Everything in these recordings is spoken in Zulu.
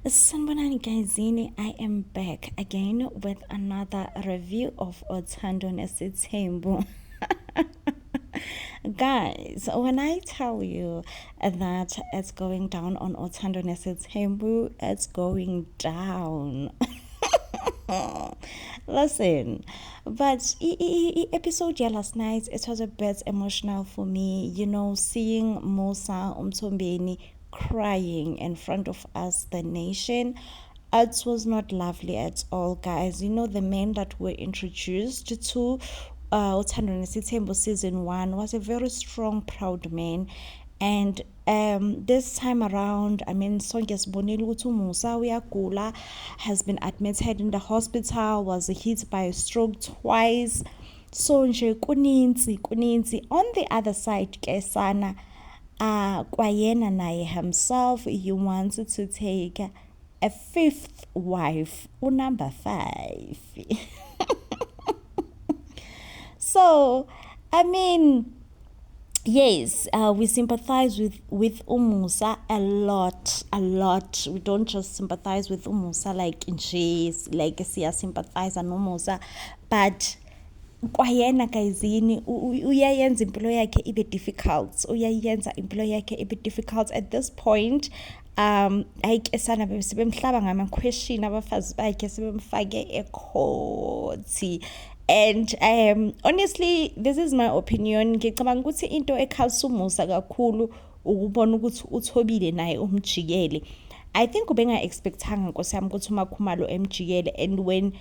Sanibonani guysini, I am back again with another review of Othando Nesithembu. Guys, when I tell you that it's going down on Othando Nesithembu, it's going down. Listen, but episode last night, it was a bit emotional for me, seeing Musa Umtombeni crying in front of us, the nation. It was not lovely at all, guys. The men that were introduced to Uthando Nesithembu season 1 was a very strong, proud man. And this time around, Sonke sibonile ukuthi uMusa uyagula, has been admitted in the hospital, was hit by a stroke twice. So nje kuninzi. On the other side, Kesana, kwayena naye himself, he wanted to take a fifth wife, number 5. So, yes, we sympathize with Umusa a lot. We don't just sympathize with Umusa like in Chase, like siya sympathize and Umusa, but kwayena guysini uyayenza impilo yakhe ibe difficult at this point. Ayikesana sebemhlaba ngama-question abafazi bakhe sebemfake ekhoti. And honestly, this is my opinion. Ngicabanga ukuthi into ekhalisa uMusa kakhulu ukubona ukuthi uThobile naye umjikele. I think ubenga expectanga Nkosi yami ukuthi uMakhumalo emjikele, and when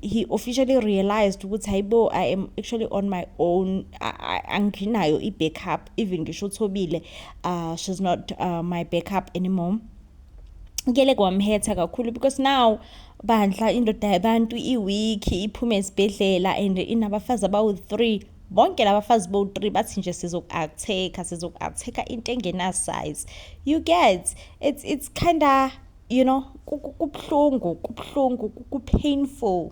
he officially realized ukuthi hayibo, I am actually on my own, anginayo i-backup, even ngisho uThobile she's not my backup anymore. Ngele kwamhetha kakhulu because now bandla indoda yabantu iweek iphume esibhedlela and inabafazi abawu-3, bonke labafazi bowu-3 bathi nje sizoku-acteka into engena size. You get it's kinda kubhlungu, painful,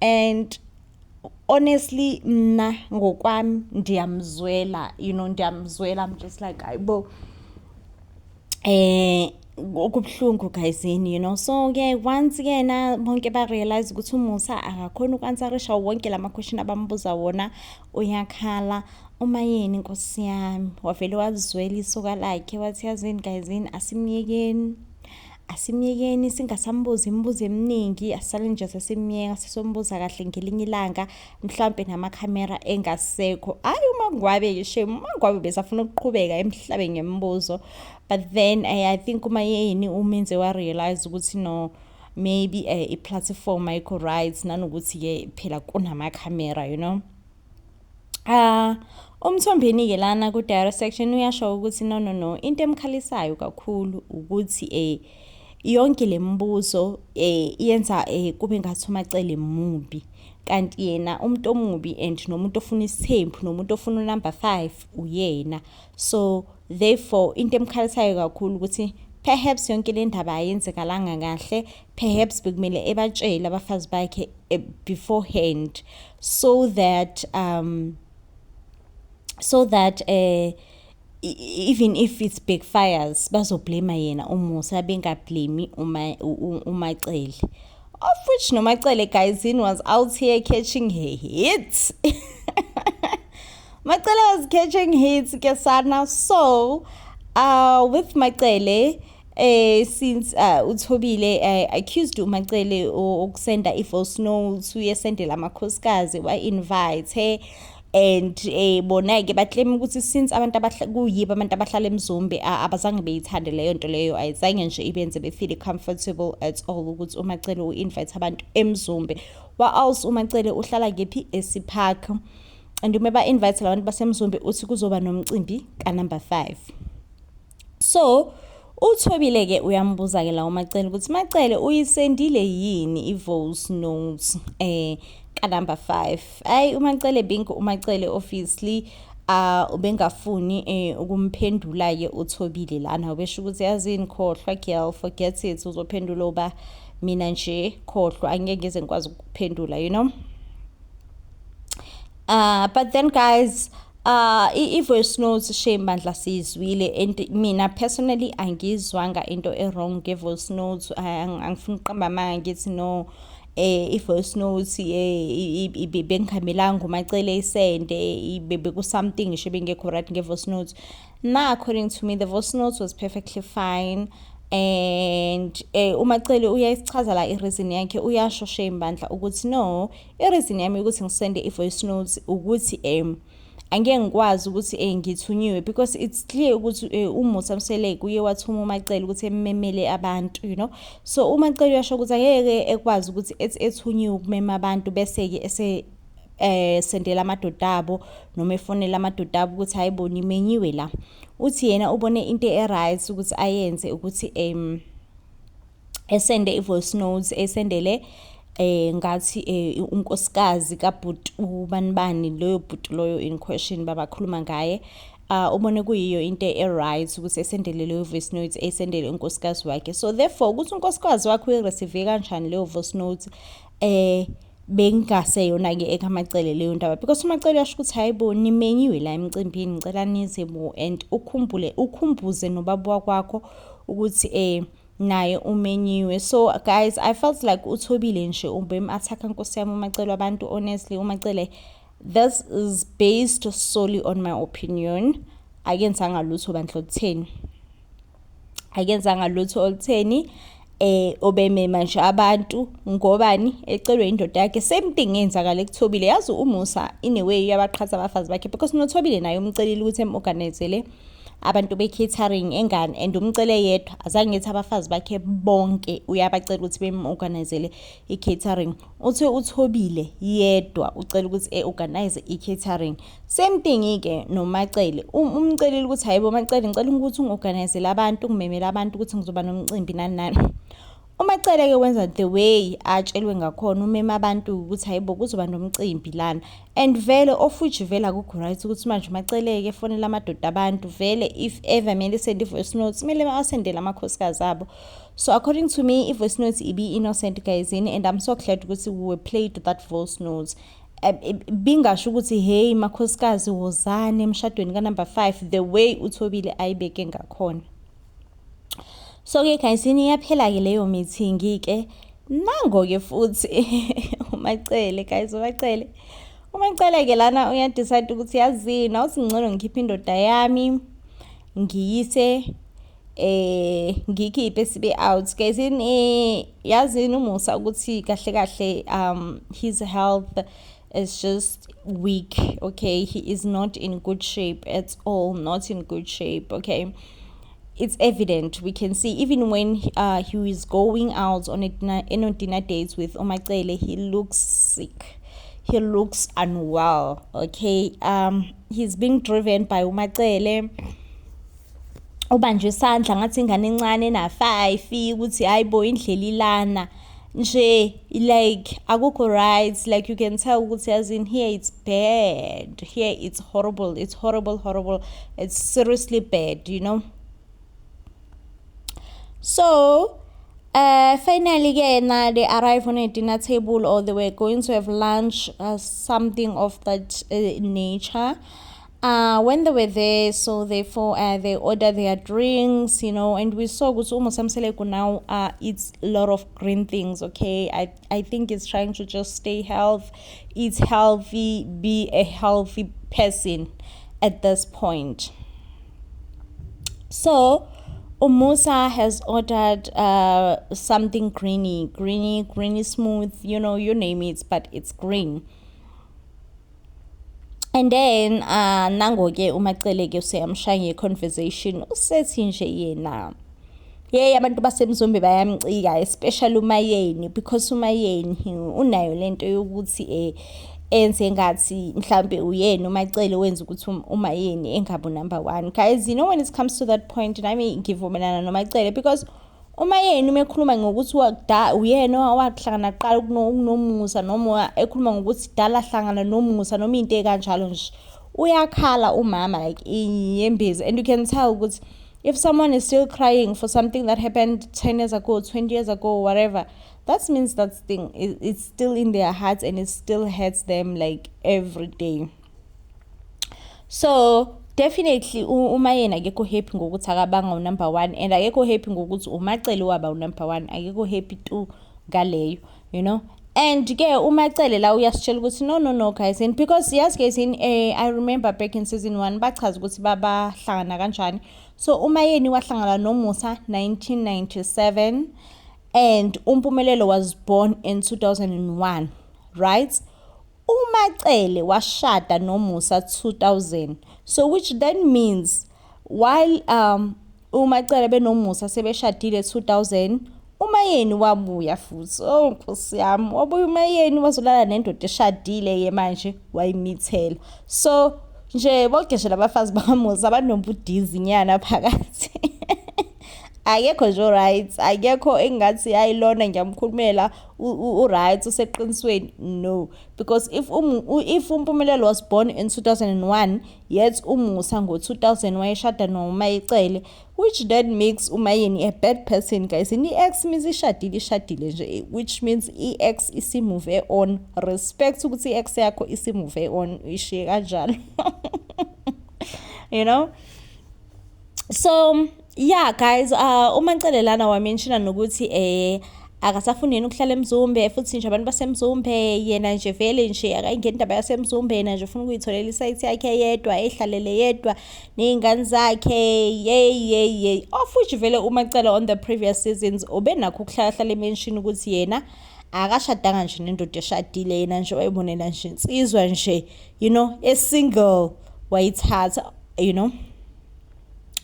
and honestly mna ngokwami ndiyamzwela, I'm just like ayibo kubhlungu guysini, so ke once again bonke ba realize ukuthi uMusa akakhona uku-answerisha wonke lama question abambuza wona, uyakhala. Umayeni Nkosi yami wavele wazwela isoka lakhe wathi yazini guysini, asimyekeni singasambuzi imibuzo eminingi, asale nje sesimyeka sisombuza kahle ngelinye ilanga mhlawumbe namakhamera engasekho. Umangwabe besafuna ukuqhubeka emhlabeni ngemibuzo, but then I think umayeni umenze wa realize ukuthi no, maybe a platform ayikho right, nanokuthi ke phela kunamakhamera, Umthombeni ke lana ku direct section uyasho ukuthi no into emkhalisayo kakhulu ukuthi yonke lembuzo yenza kube ngathi uMacele mubi, kanti yena umuntu omubi and nomuntu ofuna isithembu nomuntu ofuna number 5 uyena. So therefore into emkhalisayo kakhulu ukuthi perhaps yonke le ndaba ayenzekalanga kahle, perhaps bekumele ebatshele abafazi bakhe beforehand so that even if it backfires bazoblame yena uMusa, bengablame uMacele, of which noMacele guysini was out here catching hits. Macele was catching hits kesana. So with Macele, since uThobile accused uMacele ukusenda i-false notes, uyesendela amakhosikazi wa-invite and bona ke baclaim ukuthi since abantu abahlala eMzumbe abazange beyithande leyo nto leyo, ayizange nje ibenze befeel comfortable at all ukuthi uMacele u-invite abantu eMzumbe. Wa-also uMacele uhlala kephi eSipark, and umeba invite labantu baseMzumbe uthi kuzoba nomcimbi ka-number 5. So uThobile ke uyambuza ke la uMacele ukuthi Macele uyisendile yini i-voice notes ka-number 5. uMacele uMacele obviously ubengafuni ukumphendula ke uThobile lana, ubesho ukuthi yazini khohlwa girl, forget it, uzophendula uba mina nje khohlwa, angeke ngize ngikwazi ukuphendula, But then guys, i-voice notes shame bandla sizwile, and mina personally angizwanga into wrong nge-voice notes. Angifuni ukuqamba amanga ngithi no i-voice notes bengihambelanga umacele isende beku-something ngisho bengekho right nge-voice notes. Now according to me the voice notes was perfectly fine, and umacele uyasichaza la i-reason yakhe, uyasho shame bandla ukuthi no, i-reason yami ukuthi ngisende i-voice notes ukuthi angeke ngikwazi ukuthi ngithunyiwe, because it's clear ukuthi uMusa Mseleki uye wathuma umacele ukuthi ememele abantu, you know. So umacele uyasho ukuthi angeke ekwazi ukuthi ethunyiwe ukumema abantu bese sendela amadoda abo noma efonela amadoda abo ukuthi hayibona imenyiwe la. Uthi yena ubone into e-right ukuthi ayenze ukuthi esende i-voice notes, esendele ngathi unkosikazi kabhuti ubanibani loyo bhuti loyo in question babakhuluma ngaye. Ubone kuyiyo into e-right ukuthi esendele leyo voice notes, esendele unkosikazi wakhe. So therefore ukuthi unkosikazi wakhe uyireceive kanjani leyo voice notes bengaseyona-ke ekamacele leyo ndaba, because umacele uyasho ukuthi hayibo nimenyiwe la emcimbini, ngicela nize bo, and ukhumbuze nobaba kwakho ukuthi naye umenyiwe. So guys, I felt like uthobile nje ubem-attack nkosi yami umacele wabantu. Honestly umacele, this is based solely on my opinion. Akenzanga lutho bandla olutheni, akenzanga lutho olutheni. Obemema nje abantu ngobani ecelwe indoda yakhe. Same thing yenzakala kuThobile. Yazi uMusa in a way uyabaqhatha abafazi bakhe, because noThobile naye umcelile ukuthi em-organizele abantu be-catering engane, and umcele yedwa, azange ngithi abafazi bakhe bonke uyabacela ukuthi bem-organizele i-catering. Uthi uThobile yedwa ucela ukuthi organize i-catering. Same thing-ke nomacele, umcelile ukuthi hayibo macele ngicela ukuthi ungi-organizele abantu, ngimemele abantu ukuthi ngizoba nomcimbi nani nani. Umacele-ke wenza the way atshelwe ngakhona, umema abantu ukuthi hayibo kuzoba nomcimbi lana, and vele of which vele akukho right ukuthi manje umacele-ke efonela amadoda abantu. Vele if ever mele send i-voice notes mele asendele amakhosikazi abo. So according to me i-voice notes ibi-innocent guys, and I'm so glad ukuthi we played that voice notes. Bingasho ukuthi hey makhosikazi wozane emshadweni ka-number 5 the way uThobile ayibeke ngakhona. So-ke guys, iyaphela-ke leyo meeting-ke. Nango-ke futhi umacele guys, umacele-ke lana uyadecide ukuthi yazini awuthi ngcono ngikhiphe indoda yami ngiyise ngikhiphe sibe out guys. Yazini uMusa ukuthi kahle kahle his health is just weak, okay? He is not in good shape at all, not in good shape, okay? It's evident, we can see even when he is going out on dinner dates with umacele, he looks sick, he looks unwell, okay? He's being driven by umacele, ubanjwe isandla ngathi ingane encane na-5 ukuthi hayibo indlela ilana nje, like akukho right. Like you can tell ukuthi yazini here it's bad, here it's horrible, it's horrible, it's seriously bad, you know. So finally they arrive on a dinner table, or they were going to have lunch, something of that nature. When they were there, so therefore they ordered their drinks, you know, and we saw ukuthi uMusa Mseleki now eats a lot of green things, okay? I think it's trying to just stay healthy, eat healthy, be a healthy person at this point. So Musa has ordered something greeny smooth, you know, you name it, but it's green. And then nango-ke umacele-ke useyamshaya conversation, usethi nje yena yey abantu basemzombe bayamcika, especially uMayeni, because uMayeni unayo lento yokuthi enze ngathi mhlambe uyena umacele wenza ukuthi uMayeni engabe number 1. Guys, you know, when it comes to that point nami ngivumelana nomacele, because uMayeni umekhuluma ngokuthi uyena wahlangana qala kunoMusa, noma ekhuluma ngokuthi dala hlangana noMusa noma into ekanjalo nje, uyakhala umama like iyembezi. And you can tell ukuthi if someone is still crying for something that happened 10 years ago, 20 years ago, whatever, that means that thing it's still in their hearts and it still hurts them like every day. So definitely uMayeni akekho happy ngokuthi akabanga number 1 and akekho happy ngokuthi uMacele waba number 1, akekho happy tu ngaleyo, you know. And ke uMacele la uyasitshela ukuthi no guys, and because yes guys, I remember back in season 1 bachaza ukuthi babahlangana kanjani. So uMayeni wahlangana noMusa 1997 and uMpumelelo was born in 2001, right? uMacele washada noMusa 2000, so which then means while uMacele benoMusa sebeshadile 2000, uMayeni wabuya futhi. Oh Nkosi yami, wabuya uMayeni wazolala nendoda eshadile ye manje wayimithela. So nje bogeshe labafazi bakaMusa banombudizi nyana phakathi. Akekho nje right, akekho engathi ayilona ngiyamkhulumela right useqinisweni, no, because if uMpumelelo was born in 2001 yet uMusa ngo-2000 wayeshada noMayicele, which then makes uMayeni a bad person guys. I-ex means ishadile nje, which means i-ex isimove on, respect ukuthi i-ex yakho isimove on, ishiye kanjalo. You know. So yeah guys, uMacele lana wamenshina nokuthi akasafuni yena ukuhlala eMzumbe, futhi nje abantu baseMzumbe yena nje vele nje akayingeni indaba yaseMzumbe, yena nje ufuna ukuyitholela isite yakhe yedwa, ehlalele yedwa nezingane zakhe. Yey of which vele uMacele on the previous seasons ubenakho ukuhlala emention ukuthi yena akashadanga nje nendoda eshadile, yena nje wayibonela nje insizwa nje, you know, a single wayithatha, you know.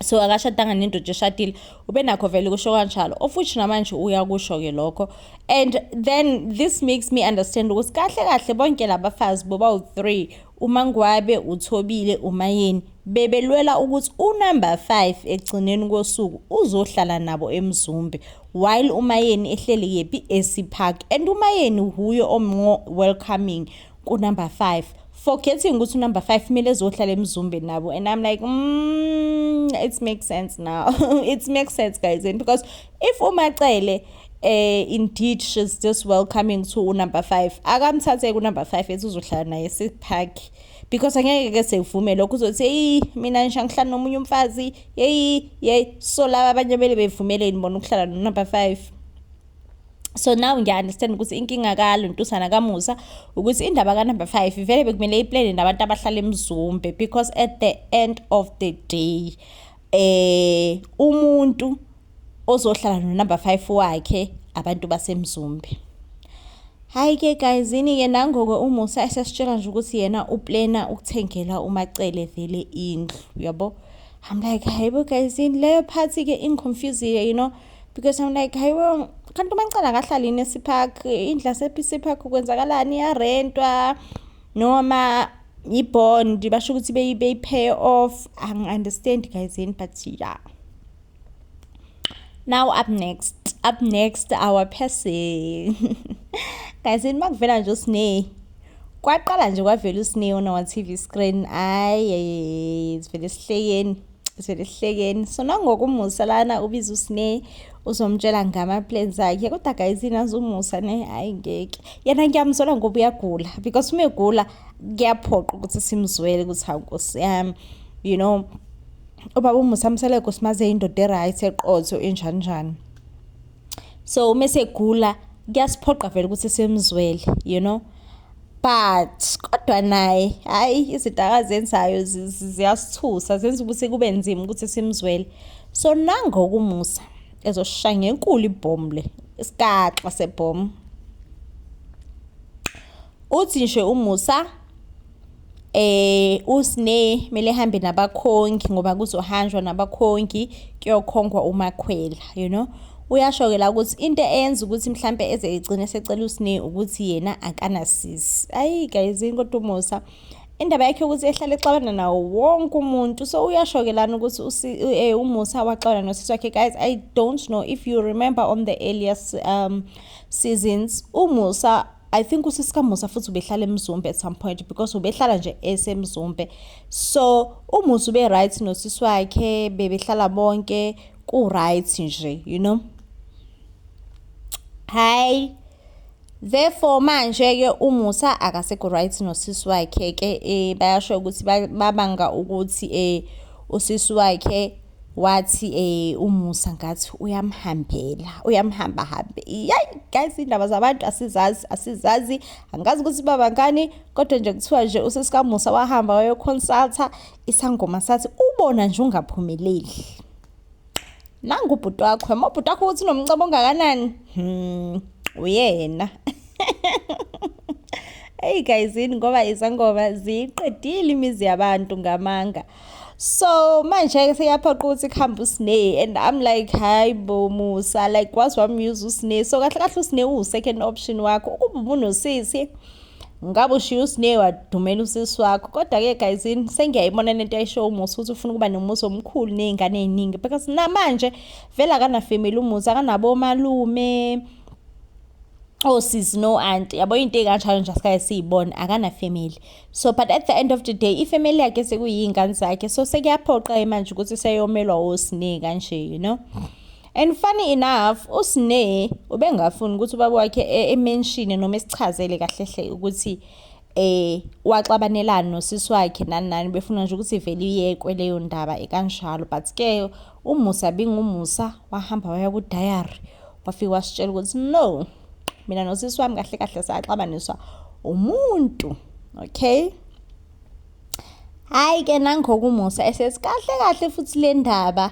So akashadanga nendoda eshadile, ubenakho vele kusho kanjalo, of which namanje uyakusho ke lokho. And then this makes me understand ukuthi kahle bonke labafazi boba u3, uMangwabe, uThobile, uMayeni bebelwela ukuthi unumber 5 egcineni kosuku uzohlala nabo eMzumbe, while uMayeni ehleli yepi eSipark, and uMayeni huyo omore welcoming ku number 5, forgetting ukuthi number 5 kumele ezohlala eMzumbe nabo. And I'm like it makes sense now. It makes sense guys, and because if uMacele indeed she's just welcoming to number 5, akamthathe ku number 5 ethi uzohlala naye eSipark, because angeke ke sevumele ukuzothi hey mina ngihlala nomunye umfazi, hey so laba abanye bele bevumeleni bona ukuhlala no number 5. So now ngiya-understand ukuthi inkinga kaLuntusana kaMusa ukuthi indaba ka number 5 vele bekumele iplane nabantu abahlala eMzumbe, because at the end of the day umuntu ozohlala no number 5 wakhe abantu baseMzumbe. Hayi ke guys, ke nangoko uMusa esesitshela nje ukuthi yena uplana ukuthengela uMacele vele indlu, yabo. I'm like hayibo guys, leyo party ke inconfused, you know, because I'm like hayibo kanti uMacele akahlali eSipark, indla sePiSipark kwenzakalani, iyarentwa noma ibond basho ukuthi bey-pay off. I understand guys, but yeah. Now up next our person. Guys, makuvela nje uSneh, kwaqala nje kwavela uSneh on our TV screen, sivele sihlekeni. So nangoku uMusa lana ubiza uSneh uzomtshela ngama plans akhe, kodwa guys inazo uMusa ne hayi ngeke yena ngiyamzola ngoba uyagula, because uma egula kuyaphoqa ukuthi simzwele ukuthi hawu Nkosi yami, you know, ubaba uMusa amsele kusimaze indoda eright eqotho enjanjani. So uma segula kuyasiphoqa vele ukuthi simzwele, you know, but kodwa naye hayi izinto akazenzayo ziyasithusa, zenza ukuthi kube nzima ukuthi simzwele. So nangoku uMusa ezoshaya ngenkulu ibhomu le, isikaxa sebhomu. Uthi nje uMusa uSneh mele hambe nabakhongi ngoba kuzohanjwa nabakhongi kuyokhongwa uMakhwela, you know. Uyasho ke la ukuthi into eyenza ukuthi mhlambe eze igcine secela uSneh ukuthi yena akanasisi. Ayi guys, kodwa uMusa indaba yakhe ukuthi ehlale exabana nawo wonke umuntu. So uyasho ke lana ukuthi uMusa waxabana nosisi wakhe. Guys, I don't know if you remember on the earlier seasons, uMusa, I think usisi kaMusa futhi ubehlala eMzumbe at some point, because ubehlala nje eseMzumbe. So uMusa ube right nosisi wakhe, bebehlala bonke ku right nje, you know. Hi Therefore manje ke uMusa akasekho right nosisi wakhe ke bayasho ukuthi babanga ukuthi usisi wakhe wathi uMusa ngathi uyamhamba hambe. Yayi guys, indaba zabantu asizazi angazi ukuthi baba ngani, kodwa nje kuthiwa nje usisi kaMusa wahamba wayoconsulta isangoma sathi ubona nje ungaphumeleli. Nangu ubhuti wakho, ubhuti wakho uthi nomcebo ongakanani? Uyena. Hey guys, ngoba izangoma ziqedile imizi yabantu ngamanga. So manje seyaphoqa ukuthi kuhambe uSneh, and I'm like hayibo Musa, like was wamuse uSneh. So kahle kahle uSneh second option wakho ukuba ubunosisi ngabe ushiya uSneh wadumela usisi wakho. Kodwa ke guys, sengiyayibona lento ayisho uMusa ukuthi ufuna ukuba nomuzi omkhulu nezingane eziningi, because namanje vela kana family uMusa kanabo malume osisi no auntie, yabo into ekanjalo nje asikaye siyibona akana family. So but at the end of the day ifamily yakhe sekuyingane zakhe, so sekuyaphoqa manje ukuthi seyomelwa oSneh kanje, you know. And funny enough uSneh ubengafuni ukuthi ubaba wakhe emention noma esichazele kahle hle ukuthi waxabanelana nosisi wakhe nani befuna nje ukuthi ivele iyekwe leyo ndaba ekanjalo. But ke uMusa bingumusa wahamba waya ku diary wafika wasitshela ukuthi no, mina nosisi wami kahle kahle saxabaniswa umuntu. Okay, hayi ke nango kuMusa esesikahle kahle futhi le ndaba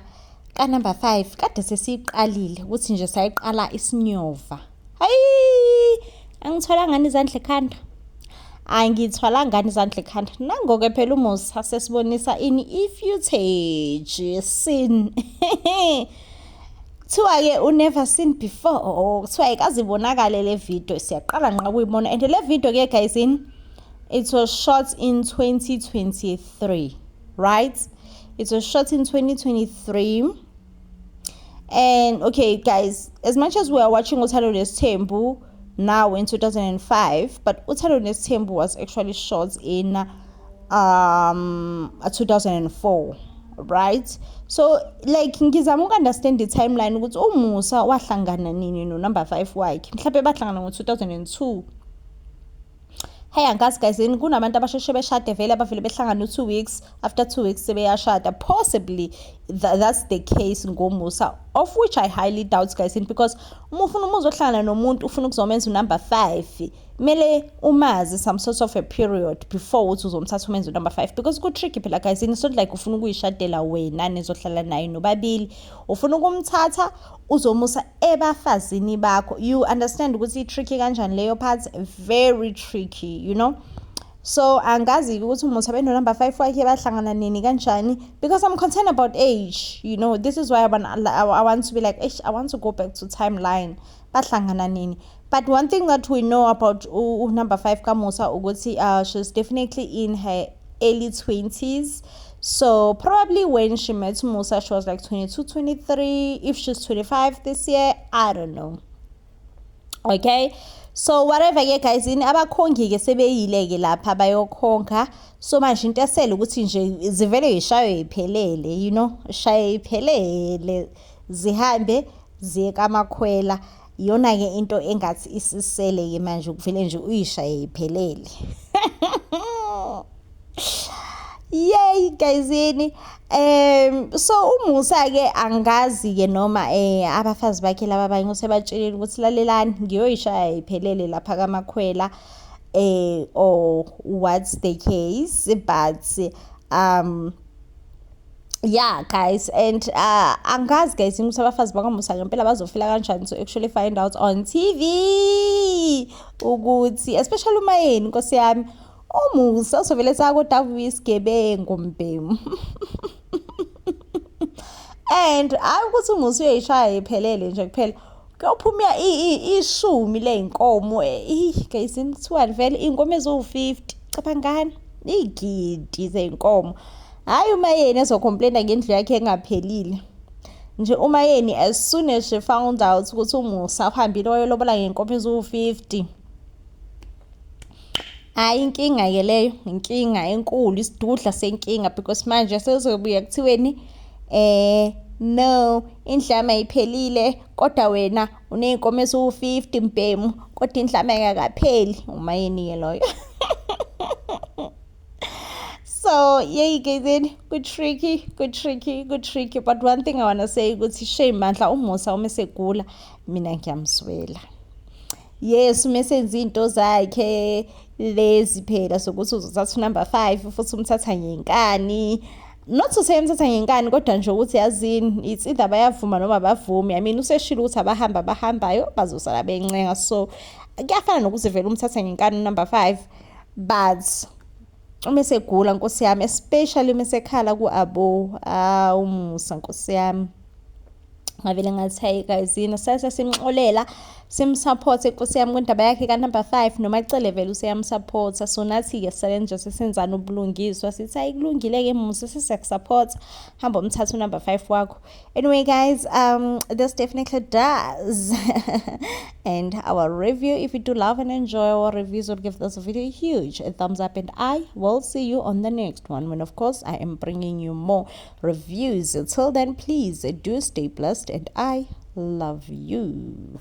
ka number 5 kade sesiqalile ukuthi nje sayiqala isinyova. Hayi angithola ngani izandla ekhanda, angithwala ngani izandla ekhanda. Nango ke phela uMusa sesibonisa ini ifootage scene kuthiwa ke never seen before, kuthiwa ikazibonakale le video, siyaqala nqa kuyibona. And le video ke guys, it was shot in 2023, right? It was shot in 2023. And okay guys, as much as we are watching Uthando Nesithembu now in 2005, but Uthando Nesithembu was actually shot in 2004, right? So like ngizama ukunderstand the timeline ukuthi uMusa wahlangana nini no number 5 wakhe, mhlawumbe bahlangana ngo-2002. Hey angazi guys, kunabantu abasheshe beshade vele abavele behlangana 2 weeks, after 2 weeks sebeyashada. Possibly that's the case ngoMusa, of which I highly doubt guys, because uma ufuna uzohlangana nomuntu ufuna ukuzomenza number 5 mele umazi some sort of a period before uthi uzomthatha umenze number 5, because ku tricky phela guys, it's not like ufuna ukuyishadela wena nizohlala naye nobabili, ufuna ukumthatha uzomusa ebafazini bakho. You understand ukuthi tricky kanjani leyo part, very tricky, you know. So angazi ukuthi uMusa beno number 5 wakhe bahlangana nini kanjani, because I'm concerned about age, you know. This is why I want to be like, I want to go back to timeline bahlangana nini. But one thing that we know about number 5 kaMusa ukuthi she's definitely in her early 20s. So probably when she met Musa she was like 22, 23. If she's 25 this year, I don't know. Okay, so whatever ke guys, abakhongi ke sebeyile ke lapha bayokhonga. So manje into esele ukuthi nje zivele yishayo iphelele, you know, shaye iphelele zihambe ziye kaMakhwela. Iyona ke into engathi isisele ke manje ukuvele nje uyishaye iphelele. Yay guys, so uMusa ke angazi ke noma abafazi bakhe laba abanye usebatshelile ukuthi lalelani ngiyoyishaya iphelele lapha kaMakhwela, or what's the case. But yeah guys, and angazi guys ukuthi abafazi bakaMusa ngempela bazofila kanjani to actually find out on TV ukuthi, especially uMayeni Nkosi yami, uMusa usovele sakodwa isigebengu mbemu. And ukuthi uMusa uyayishaya iphelele nje kuphela kuyophuma ishumi leyinkomo. Guys, kuthiwa vele inkomo ezo50 cabangani igidi zeinkomo. Hayi uMayeni ezocomplaina ngendlu yakhe engaphelile nje. uMayeni as soon as she found out ukuthi uMusa uhambile wayolobola ngenkomo ezo50, hayi inkinga ke leyo, inkinga enkulu, isidudla senkinga, because manje sezobuya kuthiweni no, indlama iphelile kodwa wena uney'nkomo eziwu-50 mbhemu kodwa indlama engakapheli. Umayini-ke loyo. So yeah, guys, good tricky. But one thing I wanna say ukuthi shame mandla umusa uma segula mina ngiyamswela. Yes, mesenza into zakhe lezi phela sokuthi uzothatha number 5 futhi umthatha ngenkani. Not to say umthatha ngenkani kodwa nje ukuthi yazini it's either bayavuma noma bavumi. I mean useshilo ukuthi abahambayo bazosala bencenga, so kuyafana nokuthi vele umthatha ngenkani number 5 but uma segula nkosi yami, especially uma sekhala ku-abo, umusa nkosi yami. Ngavele ngathi hayi guys, sase simxolela simsupport nkosi yami kwindaba yakhe ka-number 5 noma acele vele useyamsupport. So nathi-ke sisale nje sesenzani ubulungiswa sithi hayi kulungile-ke musa sesiyakusupport, hamba umthatha u-number 5 wakho. Anyway guys, this definitely does and our review, if you do love and enjoy our reviews, would give this video a huge thumbs up, and I will see you on the next one when of course I am bringing you more reviews. Until then, please do stay blessed and I love you.